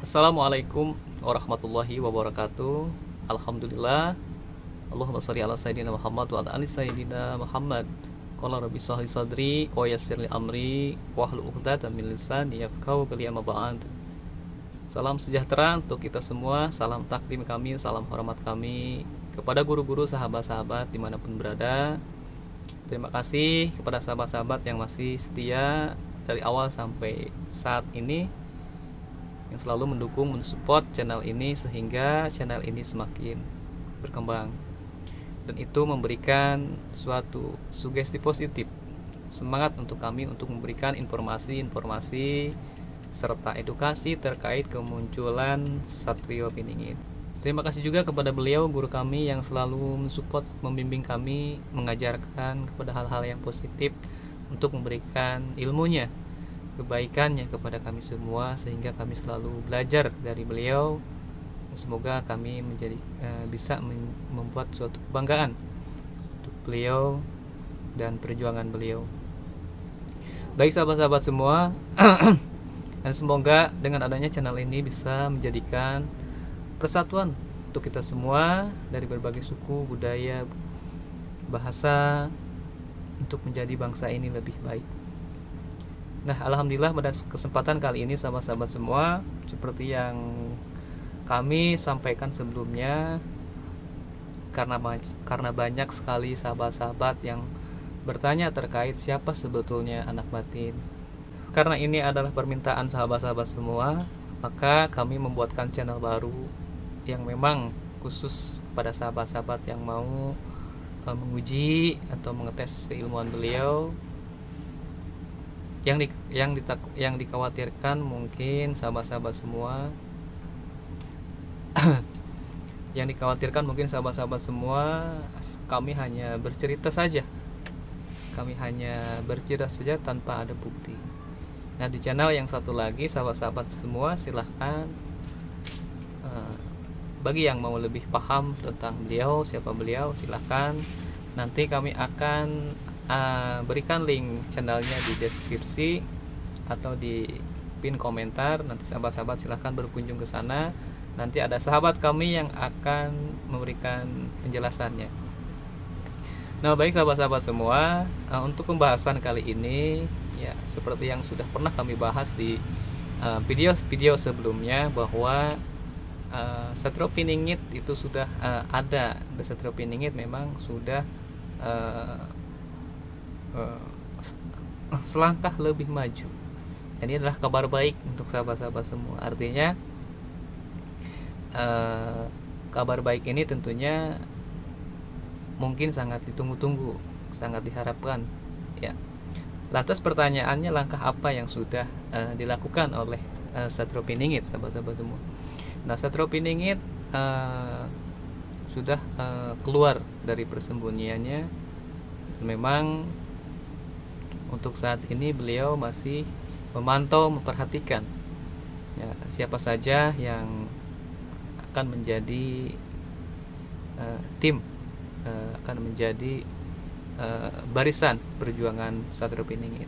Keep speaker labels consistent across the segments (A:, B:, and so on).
A: Assalamualaikum warahmatullahi wabarakatuh. Alhamdulillah. Allahumma shalli ala sayyidina Muhammad wa ala ali sayyidina Muhammad. Qala rabbi shrah li sadri wa yassir li amri wahlul 'uqdatam min lisani yafqahu qawli amma ba'd. Salam sejahtera untuk kita semua. Salam takdim kami, salam hormat kami kepada guru-guru, sahabat-sahabat dimanapun berada. Terima kasih kepada sahabat-sahabat yang masih setia dari awal sampai saat ini, yang selalu mendukung, mensupport channel ini sehingga channel ini semakin berkembang, dan itu memberikan suatu sugesti positif, semangat untuk kami untuk memberikan informasi-informasi serta edukasi terkait kemunculan Satrio Piningit. Terima kasih juga kepada beliau, guru kami yang selalu mensupport, membimbing kami, mengajarkan kepada hal-hal yang positif untuk memberikan ilmunya, kebaikannya kepada kami semua, sehingga kami selalu belajar dari beliau. Semoga kami bisa membuat suatu kebanggaan untuk beliau dan perjuangan beliau. Baik sahabat-sahabat semua, dan semoga dengan adanya channel ini bisa menjadikan persatuan untuk kita semua dari berbagai suku, budaya, bahasa, untuk menjadi bangsa ini lebih baik. Nah, alhamdulillah pada kesempatan kali ini sahabat-sahabat semua, seperti yang kami sampaikan sebelumnya, karena banyak sekali sahabat-sahabat yang bertanya terkait siapa sebetulnya anak batin. Karena ini adalah permintaan sahabat-sahabat semua, maka kami membuatkan channel baru yang memang khusus pada sahabat-sahabat yang mau menguji atau mengetes keilmuan beliau. Yang dikhawatirkan mungkin sahabat-sahabat semua kami hanya bercerita saja, tanpa ada bukti. Nah, di channel yang satu lagi sahabat-sahabat semua silahkan, bagi yang mau lebih paham tentang beliau, siapa beliau, silahkan. Nanti kami akan berikan link channelnya di deskripsi atau di pin komentar. Nanti sahabat-sahabat silahkan berkunjung ke sana. Nanti ada sahabat kami yang akan memberikan penjelasannya. Nah, baik sahabat-sahabat semua, untuk pembahasan kali ini ya seperti yang sudah pernah kami bahas di video-video sebelumnya, bahwa Satrio Piningit itu sudah ada. Satrio Piningit memang sudah selangkah lebih maju. Ini adalah kabar baik untuk sahabat-sahabat semua. Artinya kabar baik ini tentunya mungkin sangat ditunggu-tunggu, sangat diharapkan ya. Lantas pertanyaannya, langkah apa yang sudah dilakukan oleh Satrio Piningit, sahabat-sahabat semua? Nah, Satrio Piningit sudah keluar dari persembunyiannya. Memang untuk saat ini beliau masih memantau, memperhatikan ya, siapa saja yang akan menjadi akan menjadi barisan perjuangan Satrio Piningit.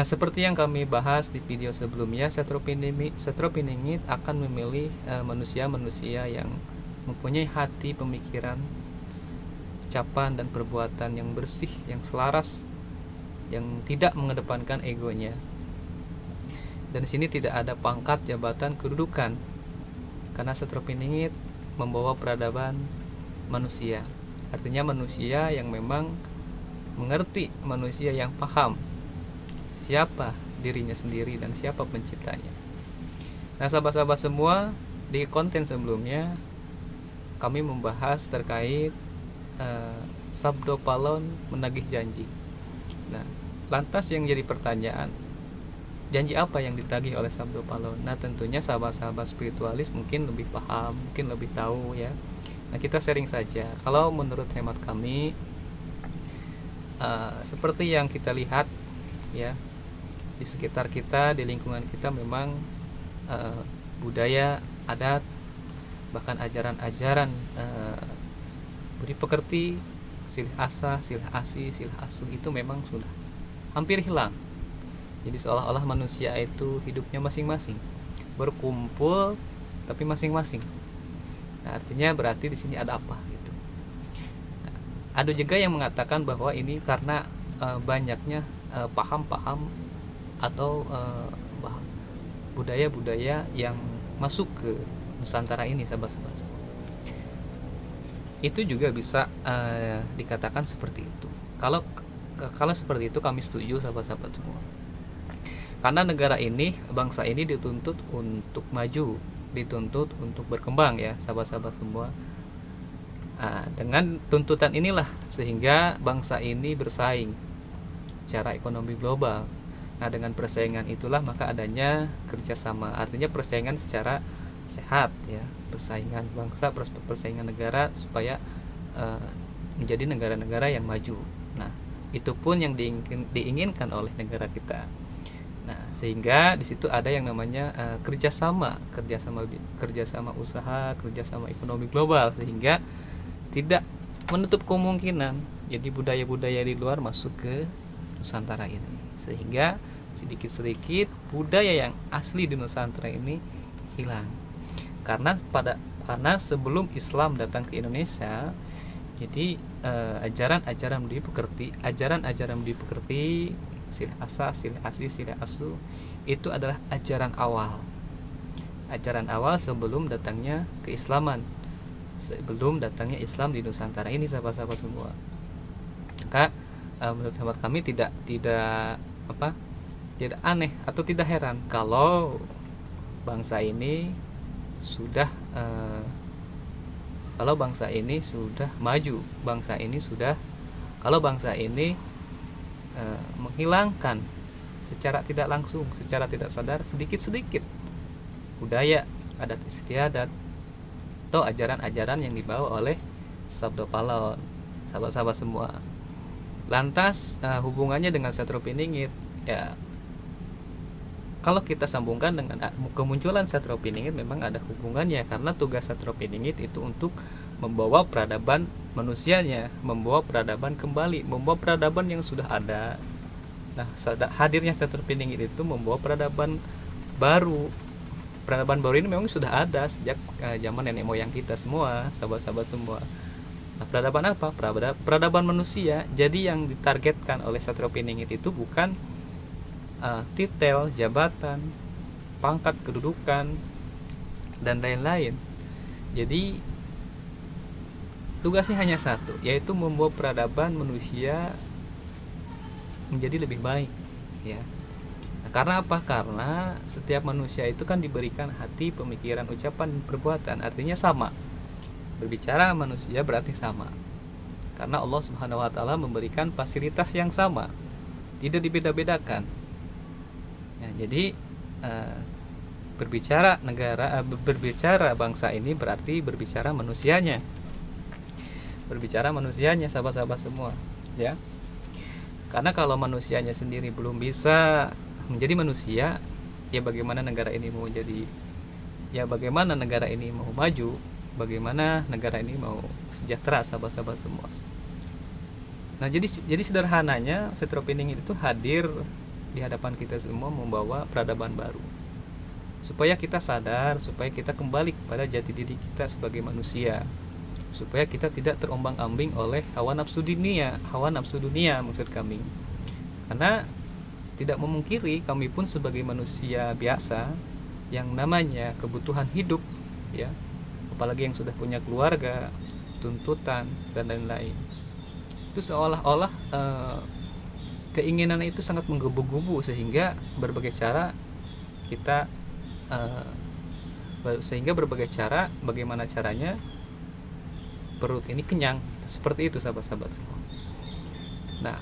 A: Seperti yang kami bahas di video sebelumnya, Satrio Piningit akan memilih manusia-manusia yang mempunyai hati, pemikiran, ucapan dan perbuatan yang bersih, yang selaras, yang tidak mengedepankan egonya. Dan di sini tidak ada pangkat, jabatan, kedudukan, karena Satrio Piningit membawa peradaban manusia. Artinya manusia yang memang mengerti, manusia yang paham siapa dirinya sendiri dan siapa penciptanya. Nah, sahabat-sahabat semua, di konten sebelumnya kami membahas terkait Sabdo Palon menagih janji. Nah, lantas yang jadi pertanyaan, janji apa yang ditagih oleh Sabdo Palon? Nah, tentunya sahabat-sahabat spiritualis mungkin lebih paham, mungkin lebih tahu ya. Nah, kita sharing saja. Kalau menurut hemat kami, seperti yang kita lihat ya, di sekitar kita, di lingkungan kita, memang budaya, adat, bahkan ajaran-ajaran budi pekerti, silih asa, silih asi, silih asuh itu memang sudah hampir hilang. Jadi seolah-olah manusia itu hidupnya masing-masing, berkumpul tapi masing-masing. Nah, artinya berarti di sini ada apa gitu. Nah, ada juga yang mengatakan bahwa ini karena banyaknya paham-paham atau budaya-budaya yang masuk ke Nusantara ini, sahabat-sahabat. Itu juga bisa dikatakan seperti itu. Kalau seperti itu kami setuju, sahabat-sahabat semua. Karena negara ini, bangsa ini dituntut untuk maju, dituntut untuk berkembang ya, sahabat-sahabat semua. Dengan tuntutan inilah sehingga bangsa ini bersaing secara ekonomi global. Nah, dengan persaingan itulah maka adanya kerjasama, artinya persaingan secara sehat ya, persaingan bangsa, persaingan negara supaya menjadi negara-negara yang maju. Nah, itu pun yang diinginkan oleh negara kita. Nah, sehingga di situ ada yang namanya kerjasama usaha, kerjasama ekonomi global, sehingga tidak menutup kemungkinan jadi budaya-budaya di luar masuk ke Nusantara ini, sehingga sedikit-sedikit budaya yang asli di Nusantara ini hilang. Karena sebelum Islam datang ke Indonesia, jadi ajaran-ajaran Budi Pekerti, silih asa, silih asi, silih asu, itu adalah ajaran awal sebelum datangnya keislaman, sebelum datangnya Islam di Nusantara ini, sahabat-sahabat semua. Maka menurut sahabat kami tidak aneh atau tidak heran kalau bangsa ini sudah maju, kalau bangsa ini menghilangkan secara tidak langsung, secara tidak sadar, sedikit-sedikit budaya, adat istiadat atau ajaran-ajaran yang dibawa oleh Sabda Pahlawan, sahabat-sahabat semua. Lantas hubungannya dengan Setropiningit ya, kalau kita sambungkan dengan kemunculan Setropiningit, memang ada hubungannya, karena tugas Setropiningit itu untuk membawa peradaban manusianya, membawa peradaban kembali, membawa peradaban yang sudah ada. Nah, hadirnya Setropiningit itu membawa peradaban baru. Peradaban baru ini memang sudah ada sejak zaman nenek moyang kita semua, sahabat-sahabat semua. Nah, peradaban apa? Peradaban manusia. Jadi yang ditargetkan oleh Setropiningit itu bukan titel, jabatan, pangkat, kedudukan, dan lain-lain. Jadi tugasnya hanya satu, yaitu membawa peradaban manusia menjadi lebih baik ya. Nah, karena apa? Karena setiap manusia itu kan diberikan hati, pemikiran, ucapan, dan perbuatan, artinya sama. Berbicara manusia berarti sama, karena Allah Subhanahu wa Ta'ala memberikan fasilitas yang sama, tidak dibeda-bedakan ya. Jadi berbicara bangsa ini berarti berbicara manusianya, sahabat-sahabat semua ya. Karena kalau manusianya sendiri belum bisa menjadi manusia, ya bagaimana negara ini mau maju, bagaimana negara ini mau sejahtera, sahabat-sahabat semua. Nah, jadi sederhananya Setropiningit itu hadir di hadapan kita semua membawa peradaban baru, supaya kita sadar, supaya kita kembali kepada jati diri kita sebagai manusia, supaya kita tidak terombang-ambing oleh hawa nafsu dunia maksud kami. Karena tidak memungkiri kami pun sebagai manusia biasa yang namanya kebutuhan hidup ya, apalagi yang sudah punya keluarga, tuntutan, dan lain-lain, itu seolah-olah keinginan itu sangat menggebu-gebu, sehingga berbagai cara bagaimana caranya perut ini kenyang, seperti itu, sahabat-sahabat semua. Nah,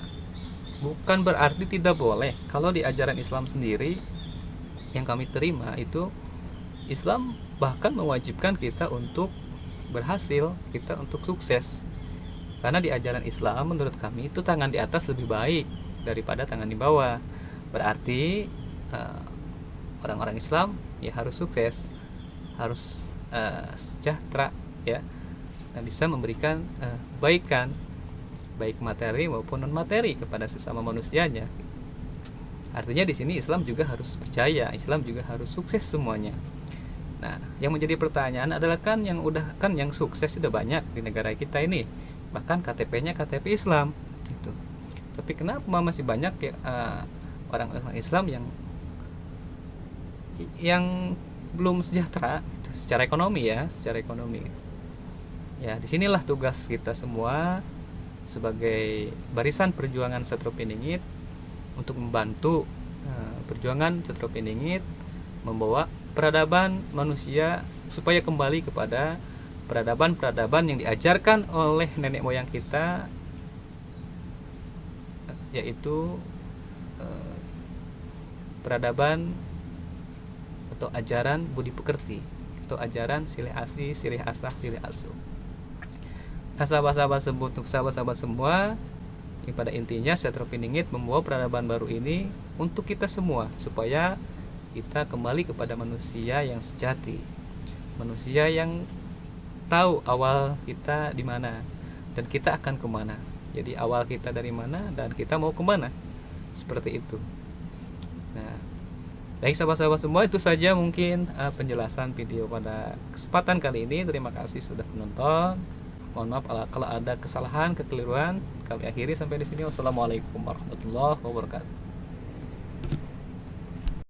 A: bukan berarti tidak boleh. Kalau di ajaran Islam sendiri yang kami terima itu, Islam bahkan mewajibkan kita untuk berhasil, kita untuk sukses. Karena di ajaran Islam menurut kami itu tangan di atas lebih baik daripada tangan di bawah. Berarti orang-orang Islam ya harus sukses, harus sejahtera ya, dan bisa memberikan kebaikan baik materi maupun non materi kepada sesama manusianya. Artinya di sini Islam juga harus berjaya, Islam juga harus sukses semuanya. Nah, yang menjadi pertanyaan adalah kan yang sukses sudah banyak di negara kita ini, bahkan KTP-nya KTP Islam gitu. Tapi kenapa masih banyak ya orang Islam yang belum sejahtera gitu, secara ekonomi ya, secara ekonomi. Ya, disinilah tugas kita semua sebagai barisan perjuangan Setro Piningit untuk membantu perjuangan Setro Piningit membawa peradaban manusia supaya kembali kepada peradaban yang diajarkan oleh nenek moyang kita, yaitu peradaban atau ajaran budi pekerti atau ajaran silih asih, silih asah, silih asuh. Nah, sahabat-sahabat semua, yang pada intinya Setro Piningit membawa peradaban baru ini untuk kita semua supaya kita kembali kepada manusia yang sejati, manusia yang tahu awal kita di mana dan kita akan kemana. Jadi awal kita dari mana dan kita mau kemana, seperti itu. Nah, baik sahabat-sahabat semua, itu saja mungkin penjelasan video pada kesempatan kali ini. Terima kasih sudah menonton. Mohon maaf kalau ada kesalahan, kekeliruan. Kami akhiri sampai di sini. Wassalamualaikum warahmatullahi wabarakatuh.